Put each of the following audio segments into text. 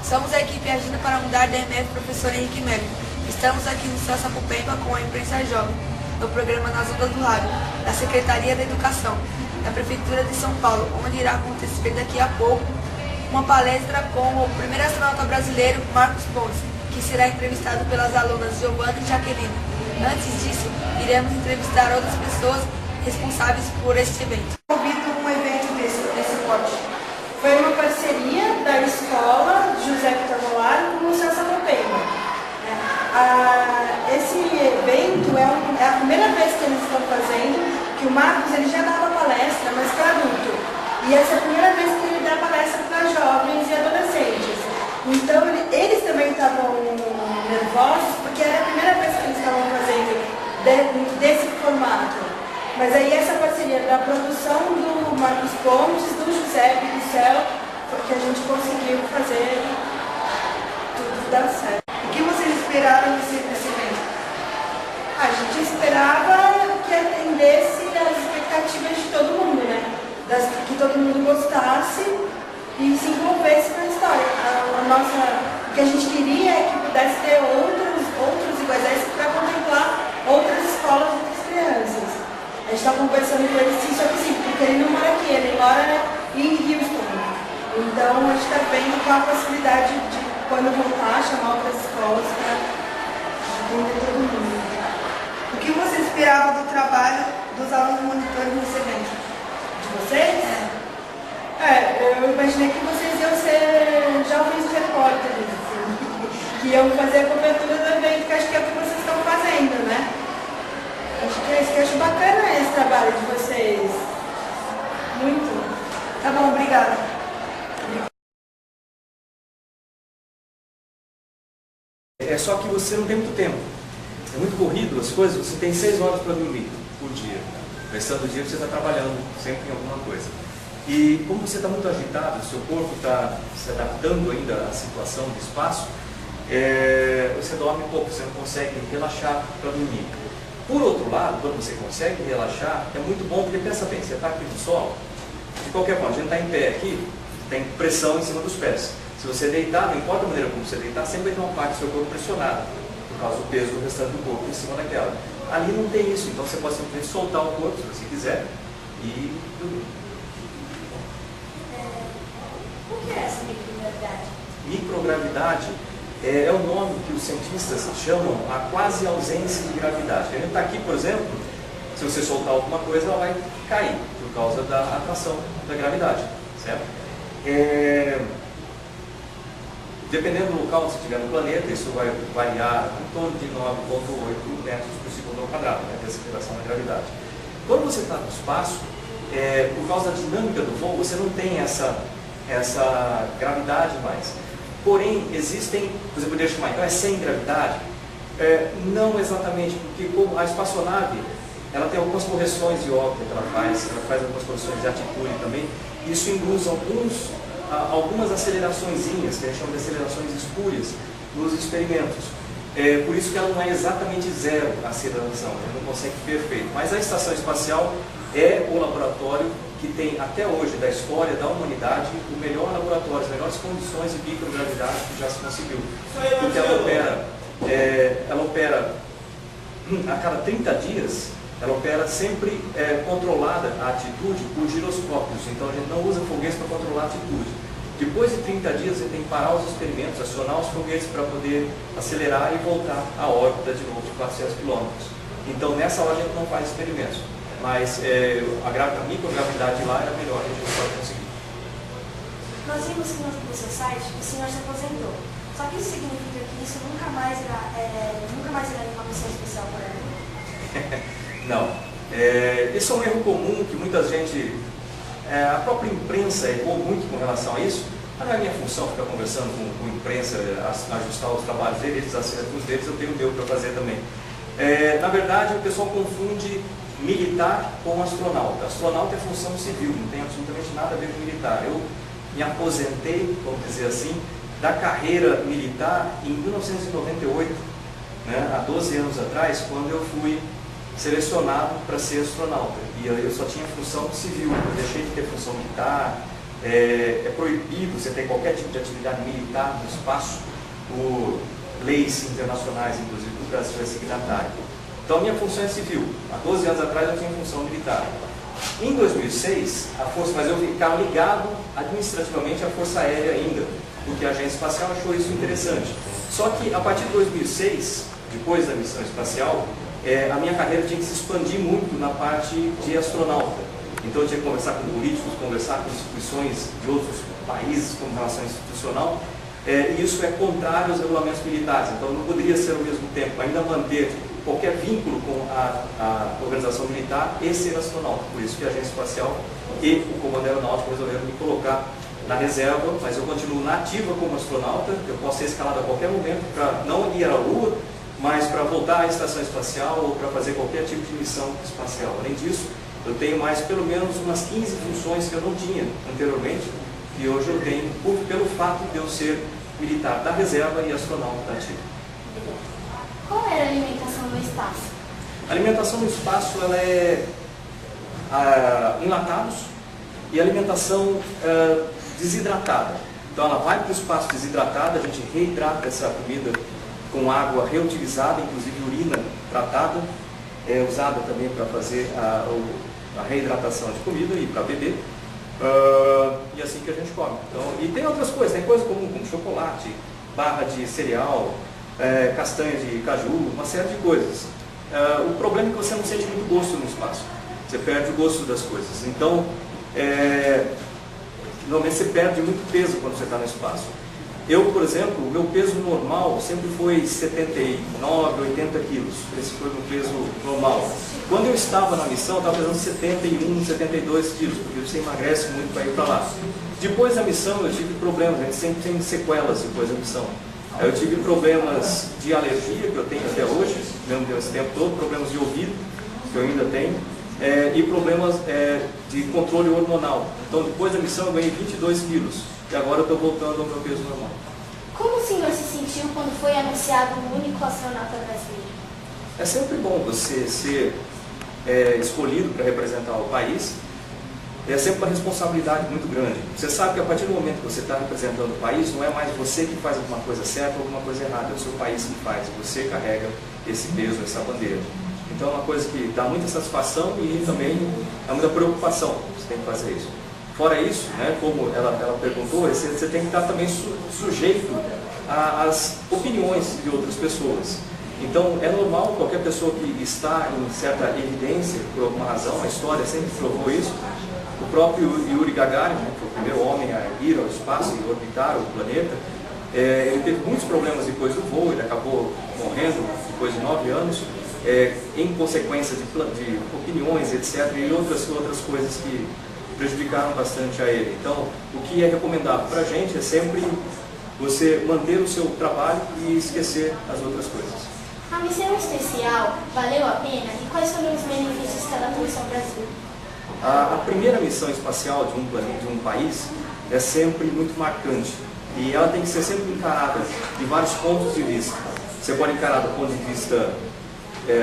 Somos a equipe agindo para mudar da EMF Professor Henrique Melo. Estamos aqui no Céu Sapopemba com a imprensa jovem, no programa Nas Ondas do Rádio, da Secretaria da Educação, da Prefeitura de São Paulo, onde irá acontecer daqui a pouco uma palestra com o primeiro astronauta brasileiro, Marcos Pontes, que será entrevistado pelas alunas Giovana e Jaqueline. Antes disso, iremos entrevistar outras pessoas responsáveis por este evento. Convido um evento desse porte. Foi uma parceria da escola José Vitor Volaro com o Céu Sapopemba. Esse evento é a primeira vez que eles estão fazendo, que o Marcos ele já dava palestra, mas para adulto. E essa é a primeira vez que ele dá palestra para jovens e adolescentes. Então eles também estavam nervosos, porque era a primeira vez que eles estavam fazendo desse formato. Mas aí essa parceria da produção do Marcos Pontes, do José e do Céu, porque a gente conseguiu fazer tudo dar certo. O que vocês esperaram desse evento? A gente esperava que atendesse as expectativas de todo mundo, né? Que todo mundo gostasse e se envolvesse com a história. O que a gente queria é que pudesse ter outros iguais a esse para contemplar outras escolas, outras crianças. A gente está conversando com ele sim, só que sim, porque ele não mora aqui, ele mora em Houston. Então a gente está vendo com a facilidade de, quando voltar, chamar outras escolas para atender todo mundo. O que você esperava do trabalho dos alunos monitores nesse evento? De vocês? Eu imaginei que vocês iam ser jovens repórteres, assim, que iam fazer a cobertura do evento, que acho que é o que vocês estão fazendo, né? Acho que é isso, que eu acho bacana esse trabalho de vocês. Muito. Tá bom, obrigada. É só que você não tem muito tempo. É muito corrido as coisas, você tem 6 horas para dormir por dia. O restante do dia você está trabalhando sempre em alguma coisa. E como você está muito agitado, o seu corpo está se adaptando ainda à situação do espaço, você dorme pouco, você não consegue relaxar para dormir. Por outro lado, quando você consegue relaxar, é muito bom, porque pensa bem, você está aqui no solo, de qualquer forma, a gente está em pé aqui, tem pressão em cima dos pés. Se você deitar, não importa a maneira como você deitar, sempre vai ter uma parte do seu corpo pressionada, por causa do peso do restante do corpo em cima daquela. Ali não tem isso, então você pode simplesmente soltar o corpo, se você quiser, e dormir. O que é essa microgravidade? Microgravidade é o nome que os cientistas chamam a quase ausência de gravidade. A gente está aqui, por exemplo, se você soltar alguma coisa, ela vai cair, por causa da atração da gravidade, certo? Dependendo do local onde você estiver no planeta, isso vai variar em torno de 9,8 metros por segundo ao quadrado, né, dessa aceleração da gravidade. Quando você está no espaço, por causa da dinâmica do voo, você não tem essa gravidade mais. Porém, existem, você poderia chamar, então é sem gravidade? Não exatamente, porque como a espaçonave, ela tem algumas correções de órbita que ela faz algumas correções de atitude também. Isso induz algumas aceleraçõezinhas, que a gente chama de acelerações espúrias, nos experimentos. Por isso que ela não é exatamente zero a aceleração, a gente não consegue perfeito. Mas a estação espacial é o laboratório que tem até hoje da história da humanidade o melhor laboratório, as melhores condições de microgravidade que já se conseguiu. Porque ela opera a cada 30 dias, ela opera sempre controlada a atitude por giroscópios, então a gente não usa foguetes para controlar a atitude. Depois de 30 dias a gente tem que parar os experimentos, acionar os foguetes para poder acelerar e voltar à órbita de novo de 400 km. Então nessa hora a gente não faz experimentos. Mas a microgravidade lá era melhor, a gente não pode conseguir. Nós vimos que no seu site o senhor se aposentou. Só que isso significa que isso nunca mais irá uma missão especial para ele? Não. Esse é um erro comum que muita gente... a própria imprensa errou muito com relação a isso. Mas não é minha função ficar conversando com a imprensa, ajustar os trabalhos deles, os deles, eu tenho o meu para fazer também. Na verdade, o pessoal confunde militar com astronauta. Astronauta é função civil, não tem absolutamente nada a ver com militar. Eu me aposentei, vamos dizer assim, da carreira militar em 1998, né, há 12 anos atrás, quando eu fui selecionado para ser astronauta. E eu só tinha função civil, eu deixei de ter função militar, é proibido você ter qualquer tipo de atividade militar no espaço, por leis internacionais, inclusive do Brasil é signatário. Então, a minha função é civil. Há 12 anos atrás eu tinha função militar. Em 2006, mas eu ficava ligado administrativamente à Força Aérea ainda, porque a Agência Espacial achou isso interessante. Só que, a partir de 2006, depois da missão espacial, a minha carreira tinha que se expandir muito na parte de astronauta. Então, eu tinha que conversar com políticos, conversar com instituições de outros países com relação institucional, e isso é contrário aos regulamentos militares. Então, não poderia ser ao mesmo tempo ainda manter qualquer vínculo com a organização militar e ser astronauta. Por isso que a Agência Espacial e o Comando Aeronáutico resolveram me colocar na reserva, mas eu continuo na ativa como astronauta. Eu posso ser escalado a qualquer momento para não ir à Lua, mas para voltar à estação espacial ou para fazer qualquer tipo de missão espacial. Além disso, eu tenho mais pelo menos umas 15 funções que eu não tinha anteriormente, e hoje eu tenho pelo fato de eu ser militar da reserva e astronauta da ativa. Qual era a alimentação no espaço? A alimentação no espaço ela é enlatados e alimentação desidratada. Então ela vai para o espaço desidratada, a gente reidrata essa comida com água reutilizada, inclusive urina tratada, é usada também para fazer a reidratação de comida e para beber. E assim que a gente come. Então, e tem outras coisas, tem coisas como chocolate, barra de cereal, castanha de caju, uma série de coisas. O problema é que você não sente muito gosto no espaço. Você perde o gosto das coisas. Então, normalmente você perde muito peso quando você está no espaço. Eu, por exemplo, o meu peso normal sempre foi 79, 80 quilos. Esse foi o meu peso normal. Quando eu estava na missão, eu estava pesando 71, 72 quilos, porque você emagrece muito para ir para lá. Depois da missão, eu tive problemas, a gente sempre tem sequelas depois da missão. Eu tive problemas de alergia, que eu tenho até hoje, mesmo esse tempo todo, problemas de ouvido, que eu ainda tenho, e problemas de controle hormonal. Então, depois da missão, eu ganhei 22 quilos. E agora eu estou voltando ao meu peso normal. Como o senhor se sentiu quando foi anunciado o único astronauta brasileiro? É sempre bom você ser escolhido para representar o país. É sempre uma responsabilidade muito grande. Você sabe que a partir do momento que você está representando o país, não é mais você que faz alguma coisa certa ou alguma coisa errada, é o seu país que faz. Você carrega esse peso, essa bandeira. Então é uma coisa que dá muita satisfação e também é muita preocupação. Você tem que fazer isso. Fora isso, né, como ela perguntou, você tem que estar também sujeito às opiniões de outras pessoas. Então, é normal, qualquer pessoa que está em certa evidência, por alguma razão, a história sempre provou isso. O próprio Yuri Gagarin, né, que foi o primeiro homem a ir ao espaço e orbitar o planeta, ele teve muitos problemas depois do voo, ele acabou morrendo depois de 9 anos, em consequência de opiniões, etc., e outras coisas que prejudicaram bastante a ele. Então, o que é recomendado para a gente é sempre você manter o seu trabalho e esquecer as outras coisas. A missão especial valeu a pena e quais foram os benefícios que ela trouxe ao Brasil? A primeira missão espacial de um planeta, de um país, é sempre muito marcante e ela tem que ser sempre encarada de vários pontos de vista. Você pode encarar do ponto de vista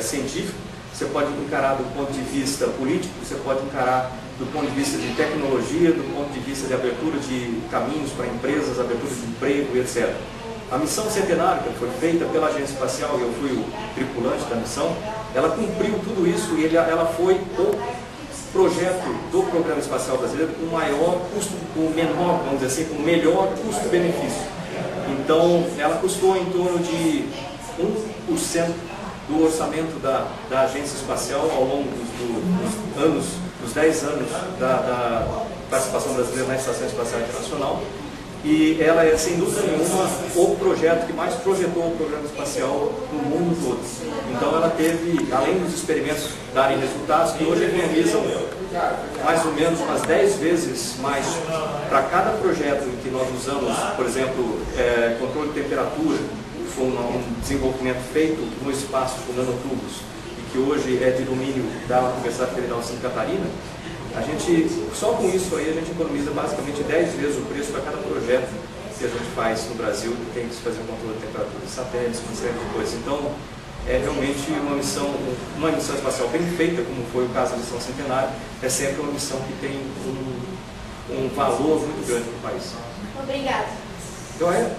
científico, você pode encarar do ponto de vista político, você pode encarar do ponto de vista de tecnologia, do ponto de vista de abertura de caminhos para empresas, abertura de emprego, etc. A missão Centenário, que foi feita pela Agência Espacial, e eu fui o tripulante da missão, ela cumpriu tudo isso e ela foi o projeto do Programa Espacial Brasileiro com maior custo, com menor, vamos dizer assim, com melhor custo-benefício. Então, ela custou em torno de 1% do orçamento da Agência Espacial ao longo dos 10 anos da participação brasileira na Estação Espacial Internacional. E ela é, sem dúvida nenhuma, o projeto que mais projetou o programa espacial no mundo todo. Então ela teve, além dos experimentos darem resultados, que hoje economizam mais ou menos umas 10 vezes mais para cada projeto em que nós usamos, por exemplo, controle de temperatura, foi um desenvolvimento feito no espaço com nanotubos, e que hoje é de domínio da Universidade Federal de Santa Catarina. A gente, só com isso aí, a gente economiza basicamente 10 vezes o preço para cada projeto que a gente faz no Brasil, que tem que se fazer o controle de temperatura de satélites, uma série de coisas. Então, é realmente uma missão espacial bem feita, como foi o caso da missão Centenário, é sempre uma missão que tem um valor muito grande para o país. Obrigada. Joia?